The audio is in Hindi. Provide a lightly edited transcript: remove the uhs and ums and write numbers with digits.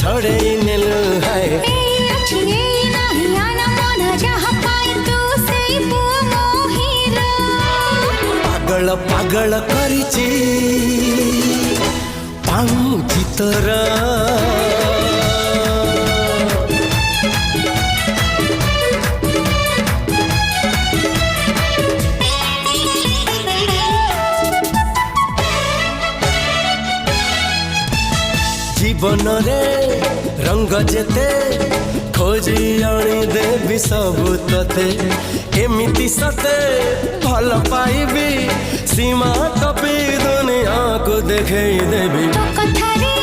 छड़े नेलु है पागल पागल करिछि पाउछि तोरा जीवन रे रंग जेते खोजी आनी देवी सबु तते एमिति सते भल पाइबी सीमा टपी दुनिया को देखे देवी।